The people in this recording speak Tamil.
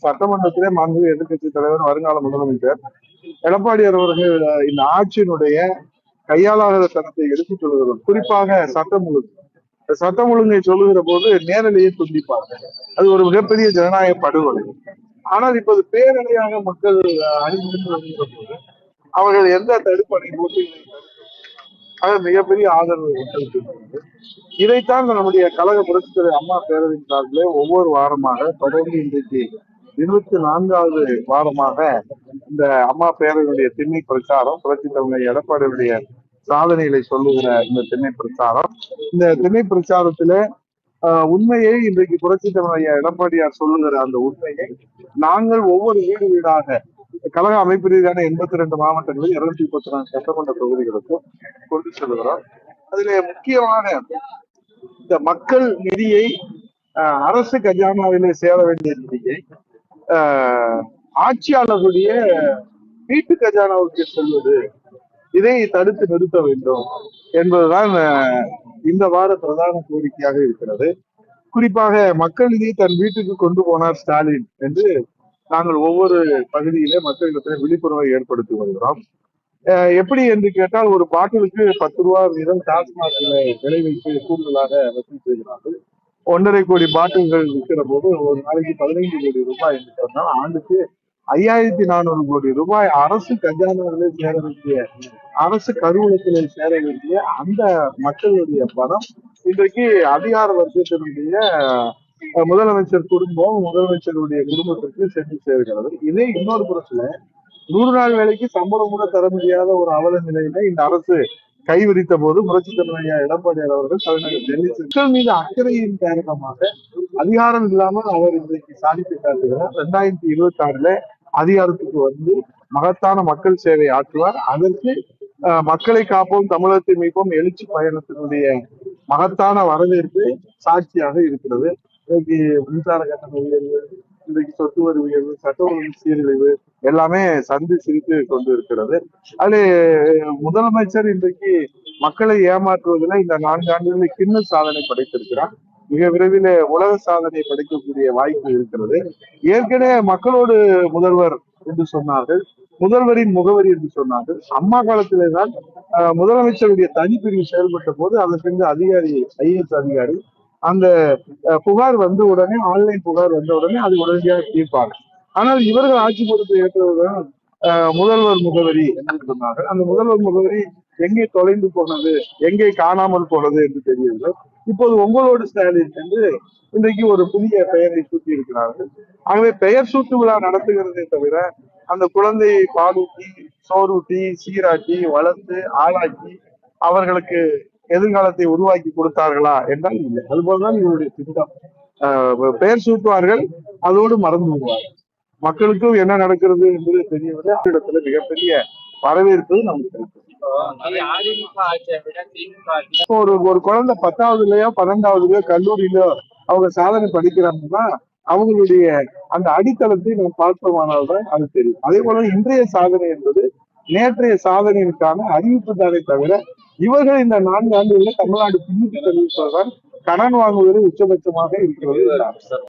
சட்டமன்றத்திலே மாண்புமிகு எதிர்க்கட்சி தலைவர் வருங்கால முதலமைச்சர் எடப்பாடியார் அவர்கள் இந்த ஆட்சியினுடைய கையாளாத தனத்தை எடுத்துச் சொல்லுகிறோம். குறிப்பாக சட்டம் ஒழுங்கு. சட்டம் ஒழுங்கை சொல்லுகிற போது நேரடியே துண்டிப்பாங்க. அது ஒரு மிகப்பெரிய ஜனநாயக படுகொலை. ஆனால் இப்போது பேரணியாக மக்கள் அணிந்து வருகிற போது அவர்கள் எந்த தடுப்பணை போட்டு மிகப்பெரிய ஆதரவு மக்களுக்கு இருக்கிறது. இதைத்தான் நம்முடைய கழக புரட்சித்துறை அம்மா பேரவையின் சார்பிலே ஒவ்வொரு வாரமாக தொடர்ந்து இன்றைக்கு 24வது வாரமாக இந்த அம்மா பேரவையுடைய திண்ணை பிரச்சாரம், புரட்சி தலைவர் எடப்பாடியுடைய சாதனைகளை சொல்லுகிற இந்த திண்ணை பிரச்சாரம். இந்த திண்ணை பிரச்சாரத்தில உண்மையை இன்றைக்கு புரட்சி தலைவர் எடப்பாடியார் சொல்லுகிற அந்த உண்மையை நாங்கள் ஒவ்வொரு வீடு வீடாக கழக அமைப்பு ரீதியான 82 மாவட்டங்களில் 234 சட்டமன்ற தொகுதிகளுக்கும் கொண்டு செல்கிறோம். அதிலே முக்கியமான இந்த மக்கள் நிதியை அரசு கஜானாவிலே சேர வேண்டிய நிதியை ஆட்சியாளர்களுடைய வீட்டு கஜானாவுக்கு செல்வது, இதை தடுத்து நிறுத்த வேண்டும் என்பதுதான் இந்த வார பிரதான கோரிக்கையாக இருக்கிறது. குறிப்பாக மக்கள் நிதியை தன் வீட்டுக்கு கொண்டு போனார் ஸ்டாலின் என்று நாங்கள் ஒவ்வொரு பகுதியிலே மக்களிடத்தில் விழிப்புணர்வை ஏற்படுத்தி வருகிறோம். எப்படி என்று கேட்டால் ஒரு பாட்டிலுக்கு 10 ரூபாய் வீதம் டாஸ்மாக் விலை வைத்து கூடுதலாக வசூல் செய்கிறார்கள். 1.5 கோடி பாட்டில்கள் விற்கிற போது ஒரு நாளைக்கு 15 கோடி ரூபாய் என்று சொன்னால் ஆண்டுக்கு 5400 கோடி ரூபாய் அரசு கஜானாவிலே சேர வேண்டிய, அரசு கருவூலத்திலே சேர வேண்டிய அந்த மக்களுடைய பணம் இன்றைக்கு அதிகார வர்க்கத்தினுடைய முதலமைச்சர் குடும்பம், முதலமைச்சருடைய குடும்பத்திற்கு சென்று சேர்கிறது. இதே இன்னொரு புறத்துல 100 நாள் வேலைக்கு சம்பளம் கூட தர முடியாத ஒரு அவல நிலையில இந்த அரசு கைவிரித்த போது புரட்சி தலைவர் எடப்பாடியார் அவர்கள் தலைநகர் டெல்லி மக்கள் மீது அக்கறையின் காரணமாக அதிகாரம் இல்லாமல் அவர் இன்றைக்கு சாதித்து காட்டுகிறார். 2026 அதிகாரத்துக்கு வந்து மகத்தான மக்கள் சேவை ஆற்றுவார். அதற்கு மக்களை காப்போம் தமிழகத்தை மீட்போம் எழுச்சி பயணத்தினுடைய மகத்தான வரவேற்பு சாட்சியாக இருக்கிறது. இன்றைக்கு மின்சார கட்டண உயர்வு, இன்றைக்கு சொத்து வரி உயர்வு, சட்ட ஒழுங்கு சீரழிவு எல்லாமே சந்தி சிரித்து கொண்டு இருக்கிறது. அது முதலமைச்சர் இன்றைக்கு மக்களை ஏமாற்றுவதில் இந்த 4 ஆண்டுகளில் கிண்ண சாதனை படைத்திருக்கிறார். மிக விரைவில் உலக சாதனை படைக்கக்கூடிய வாய்ப்பு இருக்கிறது. ஏற்கனவே மக்களோடு முதல்வர் என்று சொன்னார்கள், முதல்வரின் முகவரி என்று சொன்னார்கள். அம்மா காலத்திலே தான் முதலமைச்சருடைய தனிப்பிரிவு செயல்பட்ட போது அதற்கு அதிகாரி IAS அதிகாரி அந்த புகார் வந்த உடனே, ஆன்லைன் புகார் வந்த உடனே அது உடனடியாக தீர்ப்பாங்க. ஆனால் இவர்கள் ஆட்சி பொறுப்பை ஏற்றவுடன் முதல்வர் முகவரி என்று சொன்னார்கள். அந்த முதல்வர் முகவரி எங்கே தொலைந்து போனது, எங்கே காணாமல் போனது என்று தெரியவில்லை. இப்போது உங்களோடு ஸ்டாலின் என்று இன்றைக்கு ஒரு புதிய பெயரை சூட்டி இருக்கிறார்கள். ஆகவே பெயர் சூட்டு விழா நடத்துகிறதே தவிர அந்த குழந்தையை பாலூட்டி, சோறூட்டி, சீராட்டி, வளர்த்து, ஆளாக்கி அவர்களுக்கு எதிர்காலத்தை உருவாக்கி கொடுத்தார்களா என்றால் இல்லை. அதுபோலதான் இவருடைய திட்டம். பெயர் சூட்டுவார்கள், அதோடு மறந்து விடுவார்கள். மக்களுக்கும் என்ன நடக்கிறது என்பது தெரியவில்லை. இடத்துல மிகப்பெரிய வரவேற்பு நமக்கு ஒரு குழந்தை 10வதுலயோ 12வதுலயோ கல்லூரியிலோ அவங்க சாதனை படிக்கிறாங்கன்னா அவங்களுடைய அந்த அடித்தளத்தை நாம் பார்ப்போமானால்தான் அது தெரியும். அதே போல இன்றைய சாதனை என்பது நேற்றைய சாதனைக்கான அறிவிப்பு தானே தவிர இவர்கள் இந்த 4 ஆண்டுகளில் தமிழ்நாடு பின்னுக்கு தெரிவிப்பதுதான் கடன் வாங்குவதில் உச்சபட்சமாக இருக்கிறது.